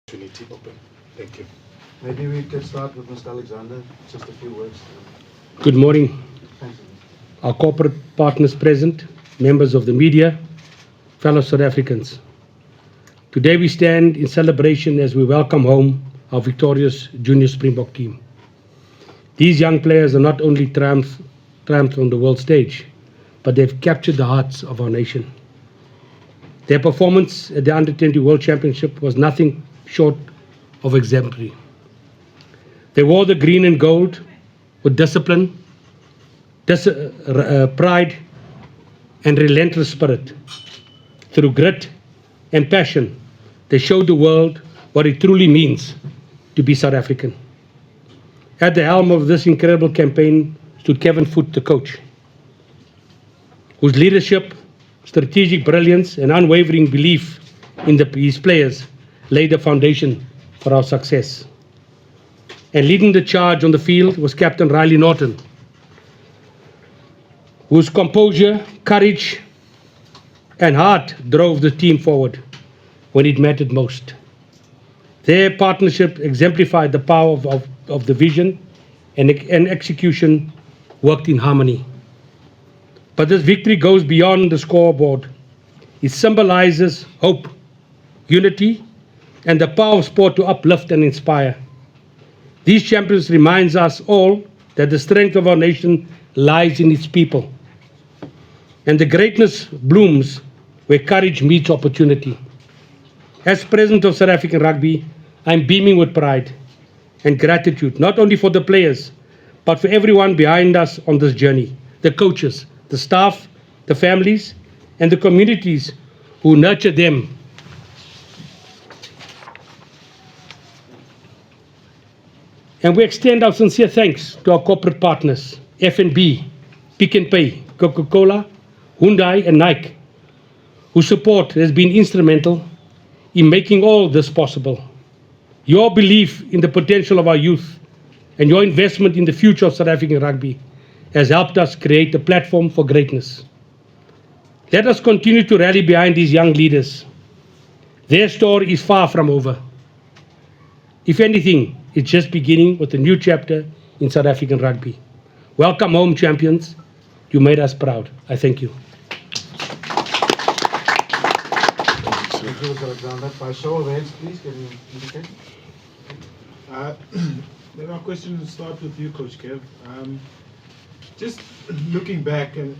opportunity open. Thank you. Maybe we can start with Mr. Alexander, just a few words. Good morning, Thanks. our corporate partners present, members of the media, fellow South Africans. Today we stand in celebration as we welcome home our victorious junior Springbok team. These young players are not only triumphed on the world stage, but they've captured the hearts of our nation. Their performance at the Under-20 World Championship was nothing short of exemplary. They wore the green and gold with discipline, pride, and relentless spirit. Through grit and passion, they showed the world what it truly means to be South African. At the helm of this incredible campaign stood Kevin Foote, the coach, whose leadership, strategic brilliance, and unwavering belief in his players laid the foundation for our success. And leading the charge on the field was Captain Riley Norton, whose composure, courage, and heart drove the team forward when it mattered most. Their partnership exemplified the power of the vision, and execution worked in harmony. But this victory goes beyond the scoreboard. It symbolizes hope, unity, and the power of sport to uplift and inspire. These champions reminds us all that the strength of our nation lies in its people, and the greatness blooms where courage meets opportunity. As president of South African Rugby, I'm beaming with pride and gratitude, not only for the players, but for everyone behind us on this journey, the coaches, the staff, the families, and the communities who nurture them. And we extend our sincere thanks to our corporate partners, F&B, Pick n Pay, Coca-Cola, Hyundai, and Nike, whose support has been instrumental in making all this possible. Your belief in the potential of our youth and your investment in the future of South African rugby has helped us create a platform for greatness. Let us continue to rally behind these young leaders. Their story is far from over. If anything, it's just beginning with a new chapter in South African rugby. Welcome home, champions. You made us proud. I thank you. Thank you, Mr. Alexander. By show of hands, please, can you indicate? Maybe my question will start with you, Coach Kev. Just looking back and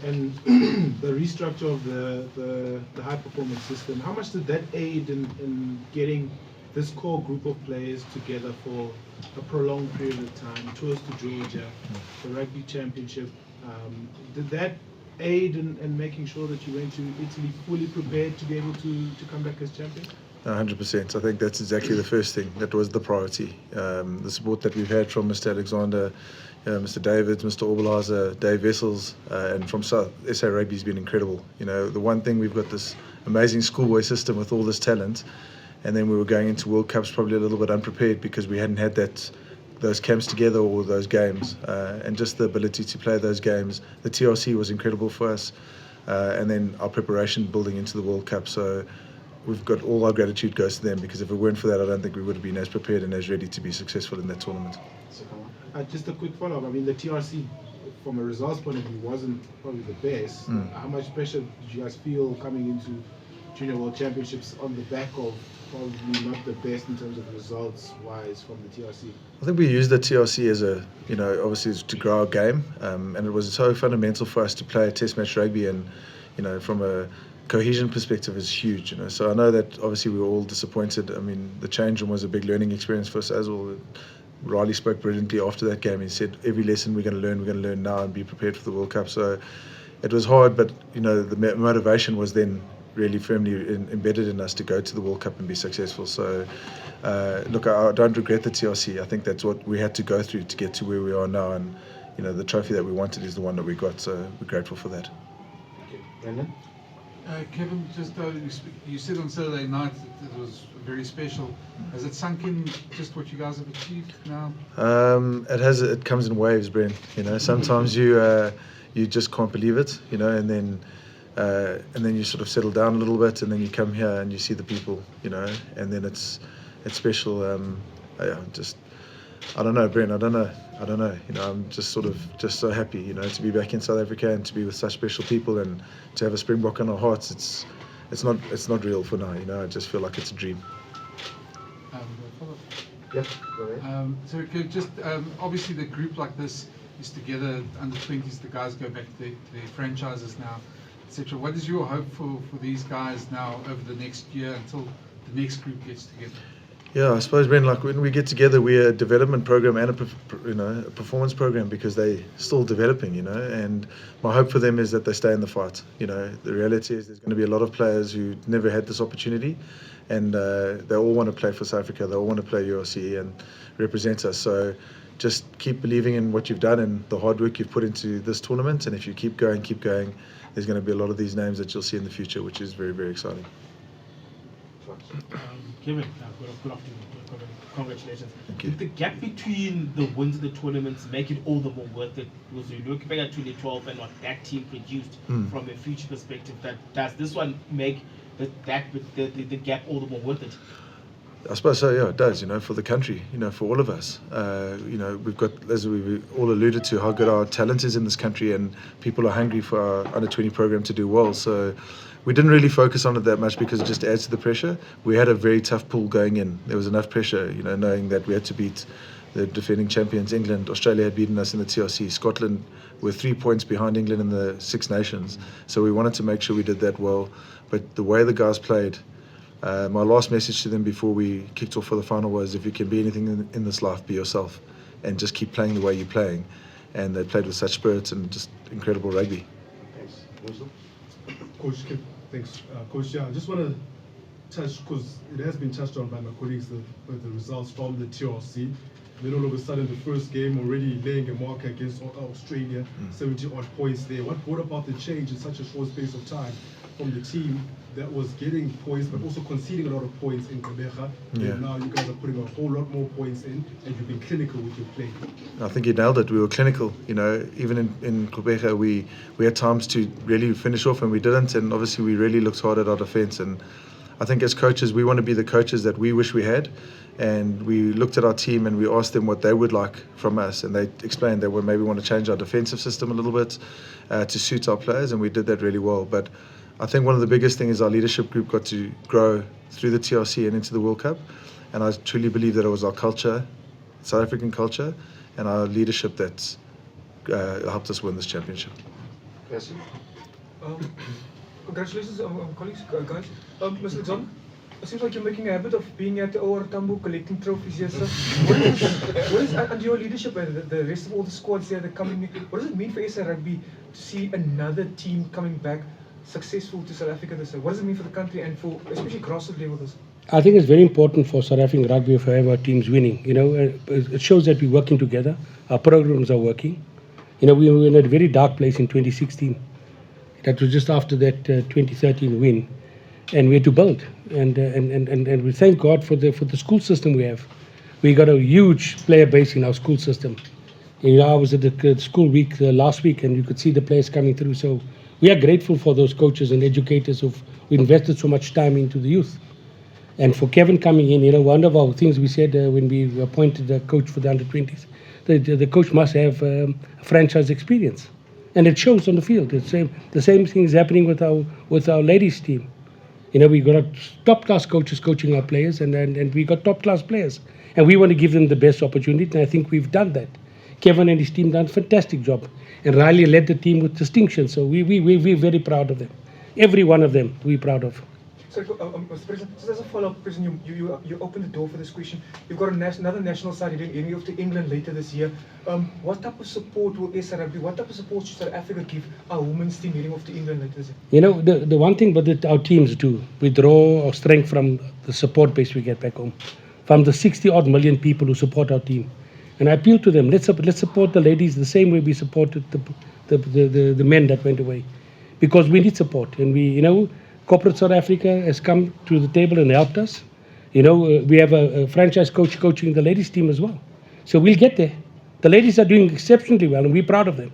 the restructure of the high performance system, how much did that aid in getting this core group of players together for a prolonged period of time, tours to Georgia, the rugby championship? Did that aid in making sure that you went to Italy fully prepared to be able to come back as champion? 100%. I think that's exactly the first thing. That was the priority. The support that we've had from Mr. Alexander, Mr. Davids, Mr. Oberlazer, Dave Wessels, and from SA Rugby has been incredible. You know, the one thing, we've got this amazing schoolboy system with all this talent, and then we were going into World Cups probably a little bit unprepared because we hadn't had those camps together or those games, and just the ability to play those games. The TRC was incredible for us, and then our preparation building into the World Cup. So we've got all our gratitude goes to them, because if it weren't for that, I don't think we would have been as prepared and as ready to be successful in that tournament. Just a quick follow-up. I mean, the TRC, from a results point of view, wasn't probably the best. How much pressure did you guys feel coming into Junior World Championships on the back of probably not the best in terms of results-wise from the TRC? I think we used the TRC as a, obviously to grow our game, and it was so fundamental for us to play Test match rugby, and, from a cohesion perspective is huge, So I know that obviously we were all disappointed. I mean, the change room was a big learning experience for us as well. Riley spoke brilliantly after that game. He said, every lesson we're going to learn now and be prepared for the World Cup. So it was hard, but, the motivation was then really firmly embedded in us to go to the World Cup and be successful. So, look, I don't regret the TRC. I think that's what we had to go through to get to where we are now. And, the trophy that we wanted is the one that we got. So we're grateful for that. Thank you. Brendan? Kevin, just you said on Saturday night that it was very special. Has it sunk in just what you guys have achieved now? It comes in waves, Bren. Sometimes you just can't believe it, and then you sort of settle down a little bit, and then you come here and you see the people, and then it's it's special. I don't know, Brent. I don't know. You know, I'm just so happy, you know, to be back in South Africa and to be with such special people and to have a Springbok on our hearts. It's not real for now. You know, I just feel like it's a dream. Yes, go ahead. So just obviously the group like this is together under 20s. The guys go back to their franchises now, etc. What is your hope for these guys now over the next year until the next group gets together? Yeah, I suppose, Ben, like when we get together, we're a development program and a performance program because they're still developing, you know, and my hope for them is that they stay in the fight. You know, the reality is there's going to be a lot of players who never had this opportunity, and they all want to play for South Africa, they all want to play URC and represent us. So just keep believing in what you've done and the hard work you've put into this tournament, and if you keep going, there's going to be a lot of these names that you'll see in the future, which is very, very exciting. Kevin, good afternoon. Congratulations. Thank you. Did the gap between the wins of the tournaments make it all the more worth it? Was you look back at 2012 and what that team produced from a future perspective, does this one make the gap all the more worth it? I suppose so, yeah, it does, you know, for the country, you know, for all of us. You know, we've got, as we've all alluded to, how good our talent is in this country, and people are hungry for our under-20 program to do well. So we didn't really focus on it that much because it just adds to the pressure. We had a very tough pool going in. There was enough pressure, you know, knowing that we had to beat the defending champions, England. Australia had beaten us in the TRC. Scotland were 3 points behind England in the Six Nations. So we wanted to make sure we did that well. But the way the guys played, my last message to them before we kicked off for the final was, if you can be anything in this life, be yourself, and just keep playing the way you're playing. And they played with such spirit and just incredible rugby. Thanks. Musa? Coach, thanks. Coach, yeah, I just want to touch, because it has been touched on by my colleagues, the results from the TRC. Then all of a sudden, the first game already laying a mark against Australia, 70-odd points there. What brought about the change in such a short space of time from the team that was getting points, but also conceding a lot of points in Gqeberha? Yeah. And now you guys are putting a whole lot more points in, and you've been clinical with your play. I think you nailed it. We were clinical. You know, even in Gqeberha, we had times to really finish off and we didn't. And obviously, we really looked hard at our defence. And I think as coaches, we want to be the coaches that we wish we had. And we looked at our team and we asked them what they would like from us. And they explained they would maybe want to change our defensive system a little bit to suit our players. And we did that really well. But I think one of the biggest things is our leadership group got to grow through the TRC and into the World Cup. And I truly believe that it was our culture, South African culture, and our leadership that helped us win this championship. Yes. Congratulations, colleagues, guys. Mr. John, it seems like you're making a habit of being at the OR Tambo collecting trophies here, sir. What is under your leadership and the rest of all the squads there that coming in, what does it mean for SA Rugby to see another team coming back successful to South Africa this year? What does it mean for the country and for especially grassroots level this? I think it's very important for South African rugby if our team's winning. You know, it shows that we're working together. Our programs are working. You know, we were in a very dark place in 2016. That was just after that 2013 win, and we had to build. And we thank God for the school system we have. We got a huge player base in our school system. And, you know, I was at the school week last week, and you could see the players coming through. So we are grateful for those coaches and educators who invested so much time into the youth. And for Kevin coming in, you know, one of our things we said when we appointed the coach for the under-20s, the coach must have franchise experience. And it shows on the field. The same thing is happening with our ladies team. You know, we got top-class coaches coaching our players, and we got top-class players. And we want to give them the best opportunity, and I think we've done that. Kevin and his team done a fantastic job. And Riley led the team with distinction, so we're very proud of them. Every one of them we're proud of. So, Mr. President, just as a follow-up question, you opened the door for this question. You've got another national side heading off to England later this year. What type of support will SA Rugby, what type of support should South Africa give our women's team heading off to England later this year? You know, the one thing that our teams do, we draw our strength from the support base we get back home, from the 60-odd million people who support our team. And I appeal to them, let's support the ladies the same way we supported the men that went away. Because we need support. And we, you know, corporate South Africa has come to the table and helped us. You know, we have a franchise coach coaching the ladies team as well. So we'll get there. The ladies are doing exceptionally well, and we're proud of them.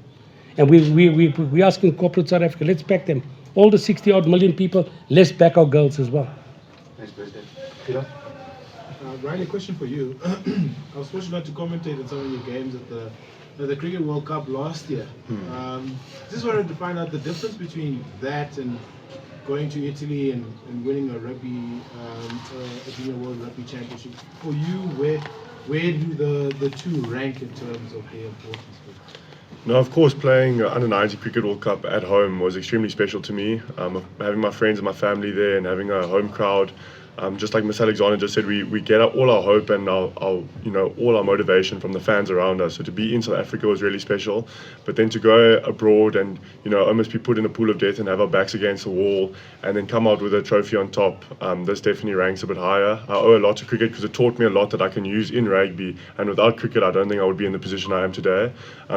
And we're asking corporate South Africa, let's back them. All the 60-odd million people, let's back our girls as well. Thanks, President. Peter? Riley, question for you. I was fortunate to commentate on some of your games at the Cricket World Cup last year. Just wanted to find out the difference between that and going to Italy and winning a junior world rugby championship. For you, where do the two rank in terms of their importance? No, of course, playing under 90 Cricket World Cup at home was extremely special to me. Having my friends and my family there and having a home crowd. Just like Ms. Alexander just said, we get all our hope and all our motivation from the fans around us. So to be in South Africa was really special. But then to go abroad and almost be put in a pool of death and have our backs against the wall and then come out with a trophy on top, this definitely ranks a bit higher. I owe a lot to cricket because it taught me a lot that I can use in rugby. And without cricket, I don't think I would be in the position I am today.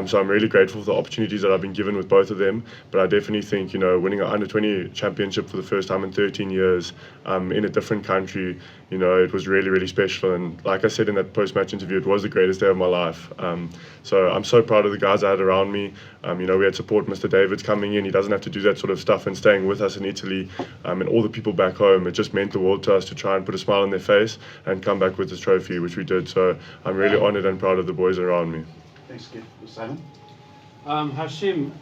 So I'm really grateful for the opportunities that I've been given with both of them. But I definitely think winning an under-20 championship for the first time in 13 years in a different country, it was really, really special. And like I said in that post-match interview, it was the greatest day of my life. So I'm so proud of the guys I had around me. We had support. Mr. David's coming in. He doesn't have to do that sort of stuff and staying with us in Italy. And all the people back home, it just meant the world to us to try and put a smile on their face and come back with this trophy, which we did. So I'm really honoured and proud of the boys around me. Thanks, Kev. Simon? Hashim,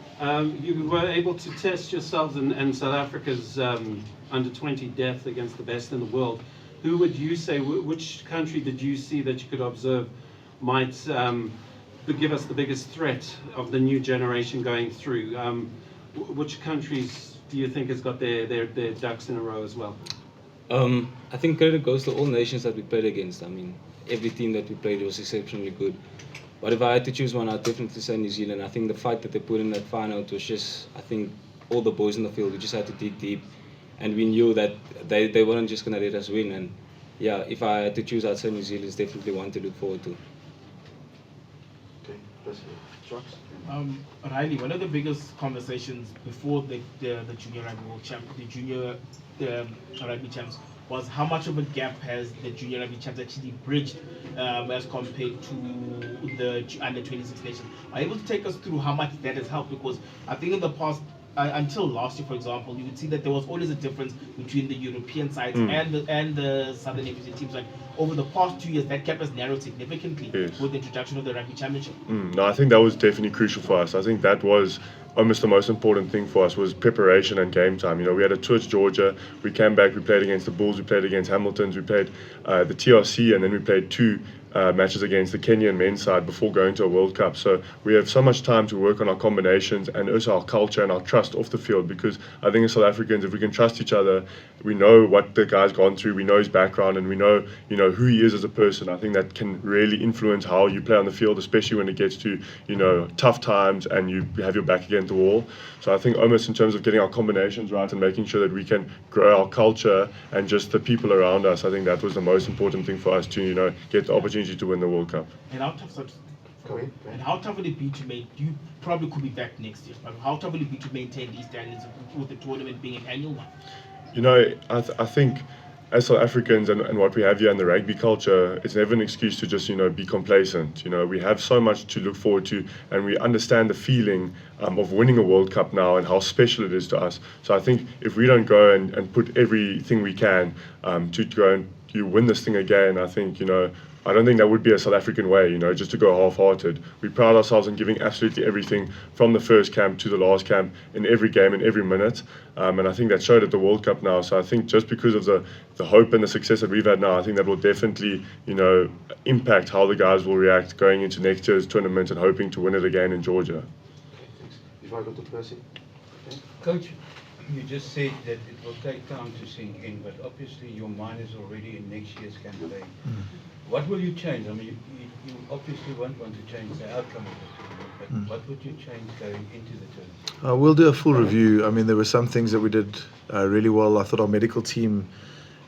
you were able to test yourselves and South Africa's under-20 depth against the best in the world. Who would you say, which country did you see that you could observe might give us the biggest threat of the new generation going through? Which countries do you think has got their ducks in a row as well? I think credit goes to all nations that we played against. I mean, every team that we played was exceptionally good. But if I had to choose one, I'd definitely say New Zealand. I think the fight that they put in that final, it was just, I think, all the boys in the field, we just had to dig deep. And we knew that they weren't just going to let us win. And yeah, if I had to choose, I'd say New Zealand is definitely one to look forward to. Okay, that's it. Riley, one of the biggest conversations before the junior rugby world champ, the junior rugby champs, was how much of a gap has the junior rugby champs actually bridged as compared to the under 26 nations. Are you able to take us through how much that has helped? Because I think in the past, until last year, for example, you would see that there was always a difference between the European sides and the Southern Hemisphere teams. Like over the past 2 years, that gap has narrowed significantly with the introduction of the Rugby Championship. No, I think that was definitely crucial for us. I think that was almost the most important thing for us was preparation and game time. We had a tour to Georgia. We came back. We played against the Bulls. We played against Hamiltons. We played the TRC, and then we played two matches against the Kenyan men's side before going to a World Cup. So we have so much time to work on our combinations and also our culture and our trust off the field, because I think as South Africans, if we can trust each other, we know what the guy's gone through, we know his background, and we know who he is as a person. I think that can really influence how you play on the field, especially when it gets to tough times and you have your back against the wall. So I think almost in terms of getting our combinations right and making sure that we can grow our culture and just the people around us, I think that was the most important thing for us to get the opportunity to win the World Cup. And how tough would it be to make? You probably could be back next year, but how tough would it be to maintain these standards with the tournament being an annual one? I think as South Africans and what we have here in the rugby culture, it's never an excuse to just be complacent. We have so much to look forward to, and we understand the feeling of winning a World Cup now and how special it is to us. So I think if we don't go and put everything we can to go and win this thing again, I think I don't think that would be a South African way, just to go half-hearted. We pride ourselves on giving absolutely everything from the first camp to the last camp in every game and every minute. And I think that showed at the World Cup now. So I think just because of the hope and the success that we've had now, I think that will definitely, impact how the guys will react going into next year's tournament and hoping to win it again in Georgia. Okay, thanks. Before I go to Percy. Okay. Coach, you just said that it will take time to sink in, but obviously your mind is already in next year's campaign. What will you change? I mean, you obviously won't want to change the outcome of the tournament, but what would you change going into the tournament? We'll do a full review. I mean, there were some things that we did really well. I thought our medical team,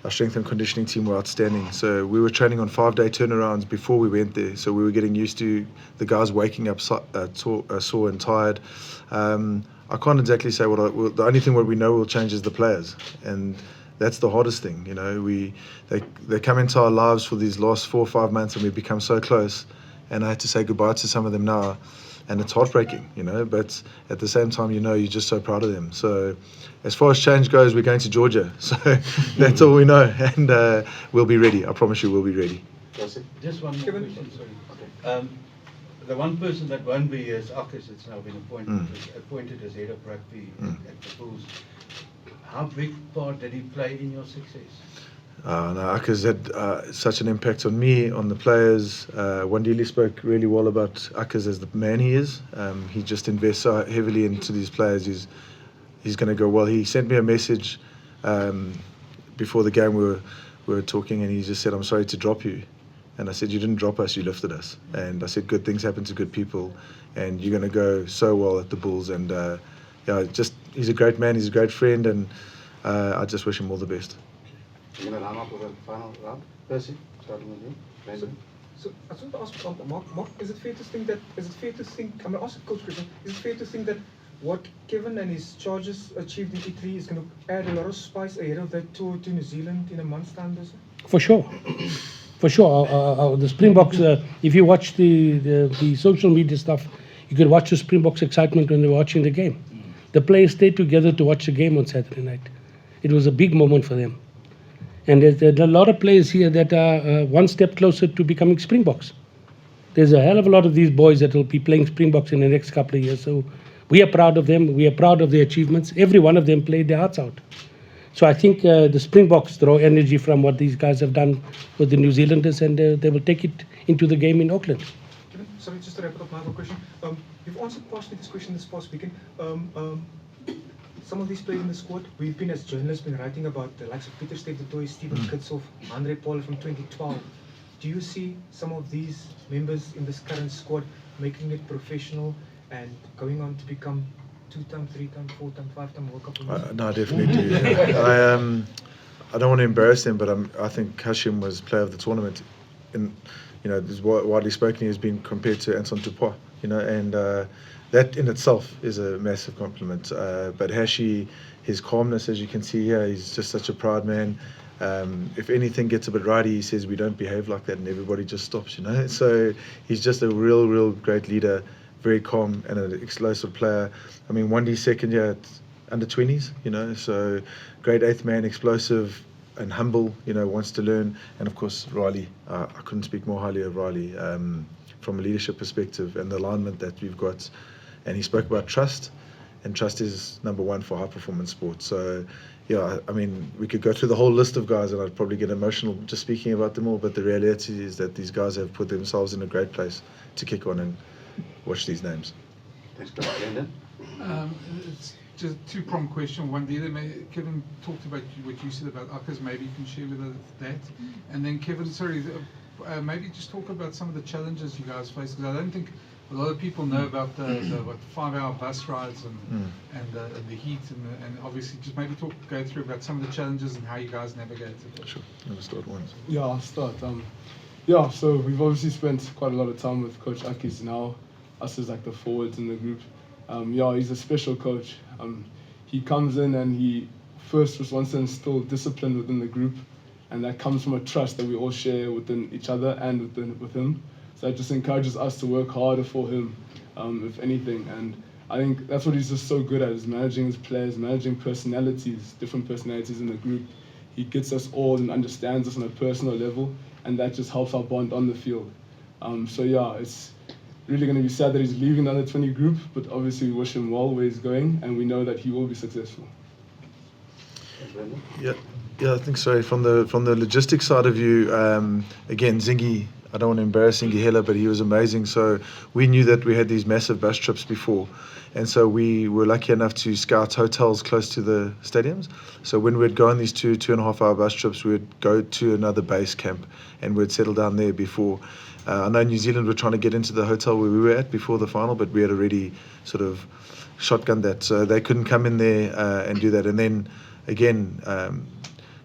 our strength and conditioning team were outstanding. So we were training on 5-day turnarounds before we went there. So we were getting used to the guys waking up sore and tired. I can't exactly say the only thing what we know will change is the players, and that's the hardest thing. They come into our lives for these last 4 or 5 months, and we become so close. And I had to say goodbye to some of them now, and it's heartbreaking, you know. But at the same time, you know, you're just so proud of them. So, as far as change goes, we're going to Georgia, so that's all we know, and we'll be ready. I promise you, we'll be ready. Just one more question, sorry. The one person that won't be here is Akis. It's now been appointed as head of rugby at the Bulls. How big part did he play in your success? No, Akis had such an impact on me, on the players. Wandile spoke really well about Akis as the man he is. He just invests so heavily into these players. He's going to go well. He sent me a message before the game. We were talking, and he just said, "I'm sorry to drop you." And I said, "You didn't drop us, you lifted us." And I said, "Good things happen to good people, and you're going to go so well at the Bulls." And he's a great man, he's a great friend, and I just wish him all the best. You're going to round up with a final round? Percy, starting with you. Brandon. So I just want to ask Mark, is it fair to think, I'm going to ask a coach question, is it fair to think that what Kevin and his Chargers achieved in E3 is going to add a lot of spice ahead of that tour to New Zealand in a month's time, does it? For sure. For sure. The Springboks, if you watch the social media stuff, you could watch the Springboks excitement when they were watching the game. The players stayed together to watch the game on Saturday night. It was a big moment for them. And there's a lot of players here that are one step closer to becoming Springboks. There's a hell of a lot of these boys that will be playing Springboks in the next couple of years. So we are proud of them. We are proud of their achievements. Every one of them played their hearts out. So I think the Springboks draw energy from what these guys have done with the New Zealanders, and they will take it into the game in Auckland. Kevin, sorry, just to wrap up my other question. You've answered partially this question this past weekend. Some of these players in the squad, we've been as journalists been writing about the likes of Peter Steeg-du-Toit, Steven Kitshoff, Andre Paul from 2012. Do you see some of these members in this current squad making it professional and going on to become 2-time, 3-time, 4-time, 5-time World Cup winners? No, I definitely do. I don't want to embarrass them, but I think Hashim was player of the tournament. And you know, this widely spoken, he has been compared to Anton Dupont. You know, and that in itself is a massive compliment. But Hashi, his calmness, as you can see here, he's just such a proud man. If anything gets a bit righty, he says we don't behave like that, and everybody just stops. You know, so he's just a real great leader. Very calm and an explosive player. I mean, Wandy's second year at under 20s, you know, so great eighth man, explosive and humble, you know, wants to learn. And of course, Riley, I couldn't speak more highly of Riley from a leadership perspective and the alignment that we've got. And he spoke about trust, and trust is number one for high performance sports. So, yeah, I mean, we could go through the whole list of guys and I'd probably get emotional just speaking about them all, but the reality is that these guys have put themselves in a great place to kick on and watch these names. Thanks, Brendan. It's just a two-pronged question. One, Kevin talked about what you said about Akis. Maybe you can share with us that. And then Kevin, sorry, maybe just talk about some of the challenges you guys face, because I don't think a lot of people know about the 5-hour bus rides and the heat and obviously just maybe go through about some of the challenges and how you guys navigated it. Sure. You want to start once? Yeah, I'll start. Yeah, so we've obviously spent quite a lot of time with Coach Akis now, us as like the forwards in the group. Yeah, he's a special coach. He comes in and he first just wants to instill discipline within the group, and that comes from a trust that we all share within each other and with him. So that just encourages us to work harder for him, if anything. And I think that's what he's just so good at, is managing his players, managing personalities, different personalities in the group. He gets us all and understands us on a personal level, and that just helps our bond on the field. So yeah, it's really going to be sad that he's leaving the under-20 group, but obviously we wish him well where he's going, and we know that he will be successful. Yeah, I think so. From the logistics side of you, again, Zingy, I don't want to embarrass Zingy Heller, but he was amazing. So we knew that we had these massive bus trips before, and so we were lucky enough to scout hotels close to the stadiums. So when we'd go on these 2.5 hour bus trips, we'd go to another base camp and we'd settle down there before. I know New Zealand were trying to get into the hotel where we were at before the final, but we had already sort of shotgunned that, so they couldn't come in there and do that. And then again,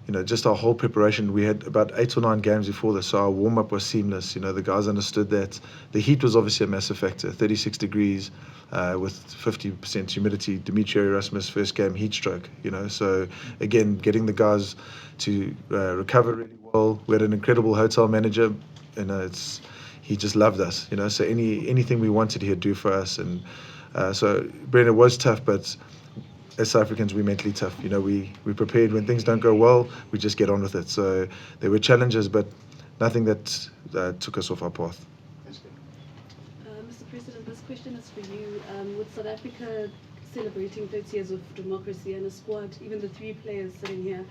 you know, just our whole preparation, we had about 8 or 9 games before this, so our warm-up was seamless. You know, the guys understood that. The heat was obviously a massive factor, 36 degrees with 50% humidity. Dimitri Erasmus, first game, heat stroke, you know. So, again, getting the guys to recover really well. We had an incredible hotel manager. You know, he just loved us, you know. So anything we wanted, he'd do for us. And so Brendan was tough, but as South Africans, we're mentally tough. You know, we prepared. When things don't go well, we just get on with it. So there were challenges, but nothing that took us off our path. Mr. President, this question is for you. With South Africa celebrating 30 years of democracy and a squad, even the 3 players sitting here,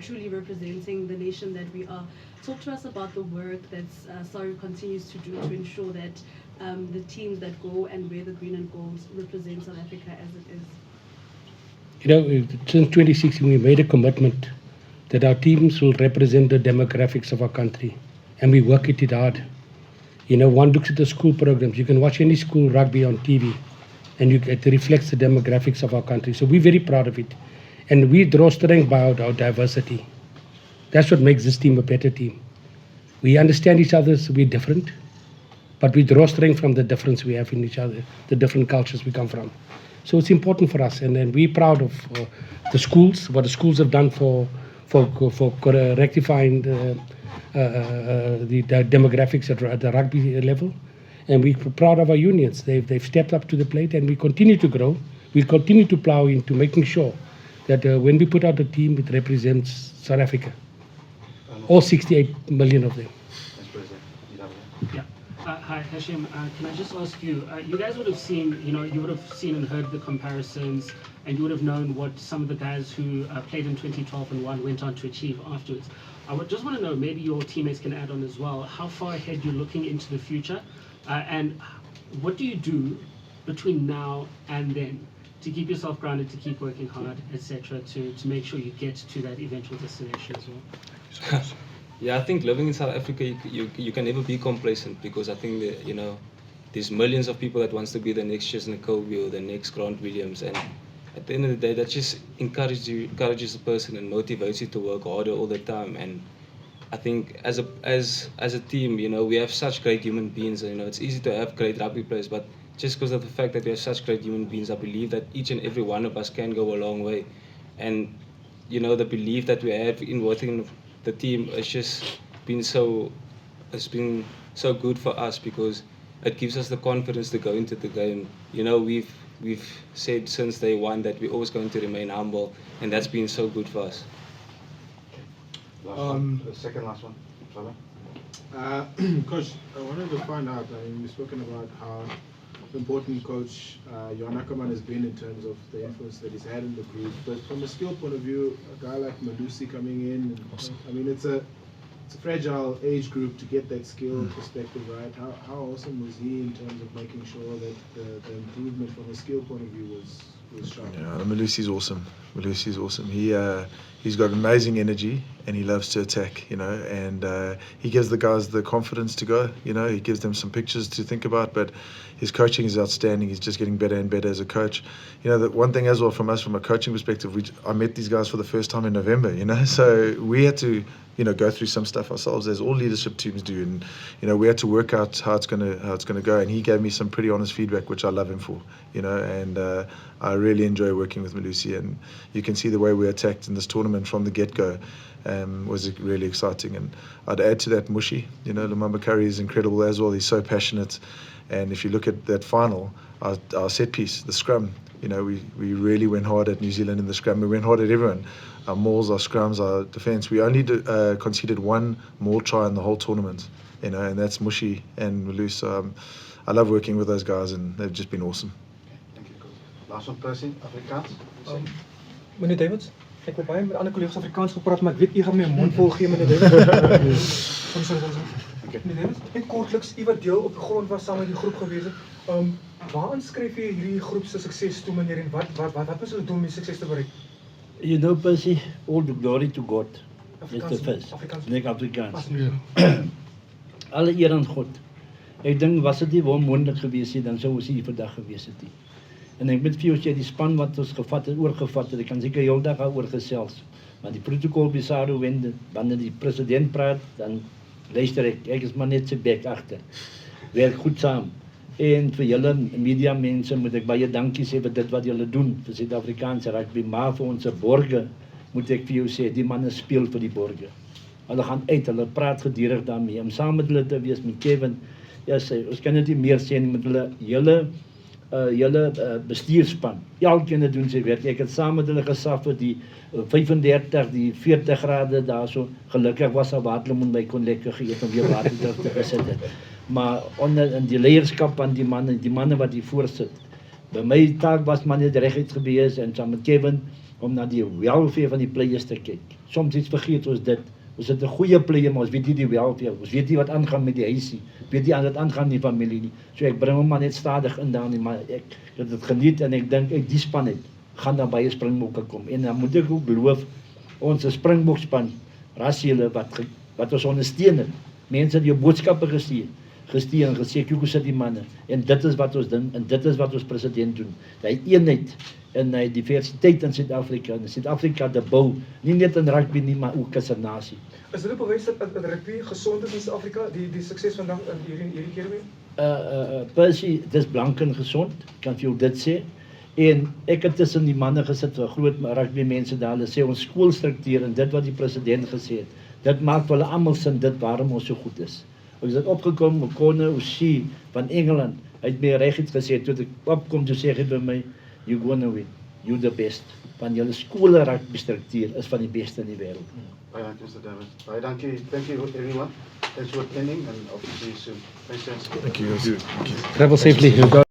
truly representing the nation that we are. Talk to us about the work that SARU continues to do to ensure that the teams that go and wear the green and gold represent South Africa as it is. You know, since 2016, we made a commitment that our teams will represent the demographics of our country, and we work at it hard. You know, one looks at the school programs. You can watch any school rugby on TV, and it reflects the demographics of our country. So we're very proud of it. And we draw strength by our diversity. That's what makes this team a better team. We understand each other, so we're different, but we draw strength from the difference we have in each other, the different cultures we come from. So it's important for us, and we're proud of the schools, what the schools have done for rectifying the demographics at the rugby level. And we're proud of our unions. They've stepped up to the plate, and we continue to grow. We continue to plow into making sure that when we put out a team, it represents South Africa. All 68 million of them. Yeah. Hi, Hashim. Can I just ask you, you guys would have seen, you would have seen and heard the comparisons, and you would have known what some of the guys who played in 2012 and won went on to achieve afterwards. I would just want to know, maybe your teammates can add on as well, how far ahead you're looking into the future, and what do you do between now and then to keep yourself grounded, to keep working hard, etc., to make sure you get to that eventual destination as well? Yeah, I think living in South Africa, you can never be complacent, because I think that, there's millions of people that wants to be the next Chesney Colby or the next Grant Williams, and at the end of the day, that just encourages a person and motivates you to work harder all the time. And I think as a team, we have such great human beings. It's easy to have great rugby players, but just because of the fact that we have such great human beings, I believe that each and every one of us can go a long way. And the belief that we have in working the team has just been so good for us, because it gives us the confidence to go into the game. We've said since day one that we're always going to remain humble, and that's been so good for us. Last one, the second last one. Coach, I wanted to find out, we've spoken about how important Coach Yanakaman has been in terms of the influence that he's had in the group, but from a skill point of view, a guy like Malusi coming in, it's a fragile age group to get that skill perspective right. How awesome was he in terms of making sure that the improvement from a skill point of view was sharp? Yeah, Malusi's awesome. Malusi's awesome. He's got amazing energy, and he loves to attack, and he gives the guys the confidence to go, he gives them some pictures to think about, but his coaching is outstanding. He's just getting better and better as a coach. The one thing as well from us, from a coaching perspective, I met these guys for the first time in November, so we had to, go through some stuff ourselves, as all leadership teams do, and we had to work out how it's gonna go, and he gave me some pretty honest feedback, which I love him for, and I really enjoy working with Malusi, and you can see the way we attacked in this tournament from the get-go was really exciting. And I'd add to that Mushi, Lumumba Curry is incredible as well. He's so passionate, and if you look at that final, our set piece, the scrum, we really went hard at New Zealand in the scrum. We went hard at everyone. Our mauls, our scrums, our defence. We only conceded one maul try in the whole tournament, and that's Mushi and Malus. So I love working with those guys, and they've just been awesome. Thank you, Coach. Last one person, Afrikaans. Meneer Davids, ek het baie met ander kollegas Afrikaans gepraat, maar ek weet jy gaan my mond vol gee, meneer Davids. Meneer Davids, net kortliks, u wat deel op die grond was saam met die groep gewees het. Waarin skryf jy hierdie groep se sukses toe, meneer, en wat was hulle doel om die sukses te bereik? You know, Percy, all the glory to God. That's the first. Afrikaans. Alle eer aan God. Ek dink, was dit nie onmoontlik gewees nie, dan sou ons hier vandag gewees het nie. En ek moet vir jou sê, die span wat ons oorgevat het, ek kan seker heel dag oor gesels. Maar die protocol bizarro, wanneer die president praat, dan luister ek is maar net sy bek agter. Werk goed saam. En vir julle media mense moet ek baie dankie sê vir dit wat julle doen vir Suid-Afrikaanse rugby, maar vir ons borge moet ek vir jou sê, die manne speel vir die borge. Hulle gaan uit, hulle praat gedurig daarmee. Om saam met hulle te wees met Kevin, ja, ons kan net nie meer sê nie met hulle hele bestuurspan. Elkeen het doen sy werk. Ek het saam met hulle gesaf vir die 35, die 40 grade daarso. Gelukkig was daar water om my kon lekker geëet om weer water terug te gesit het. Maar onder in die leierskap van die manne wat hier voorsit. By my taak was maar net reguit gewees en saam met Kevin om na die welfare van die players te kyk. Soms iets vergeet ons dit. Ons het 'n goeie player, maar ons weet nie die welfare. Ons weet nie wat aangaan met die huisie. Weet nie wat aangaan met die familie nie. So ek bring hom maar net stadig in daar nie, maar ek het dit geniet en ek dink uit die span uit gaan daar baie Springbokke kom. En dan moet ek ook beloof ons Springbokspan rassiele wat ons ondersteun het. Mense het jou boodskappe gestuur en gesê kyk sit die manne en dit is wat ons doen en dit is wat ons president doen. Hy eenheid en hy diversiteit in Suid-Afrika en Suid-Afrika te bou, nie net in rugby nie, maar ook as 'n nasie. Is dit bewys dat rugby gesond is in Suid-Afrika, die sukses vandag in hierdie keer weer? Percy, dit is blank en gesond, kan vir jou dit sê. En ek het tussen die manne gesit vir groot rugby mense daar, hulle sê ons skoolstruktuur en dit wat die president gesê het, dit maak vir hulle almal sin dit waarom ons so goed is. Ons het opgekom met Conor O'Shea van Engeland. Hy het my reguit gesê toe ek opkom toe sê hy by my, you gonna win, you the best. Van julle skole rugby struktuur is van die beste in die wêreld. Baie dankie Mr. David. Baie dankie. Thank you everyone. Thanks for attending and obviously soon. Thanks. Thank you. Travel safely.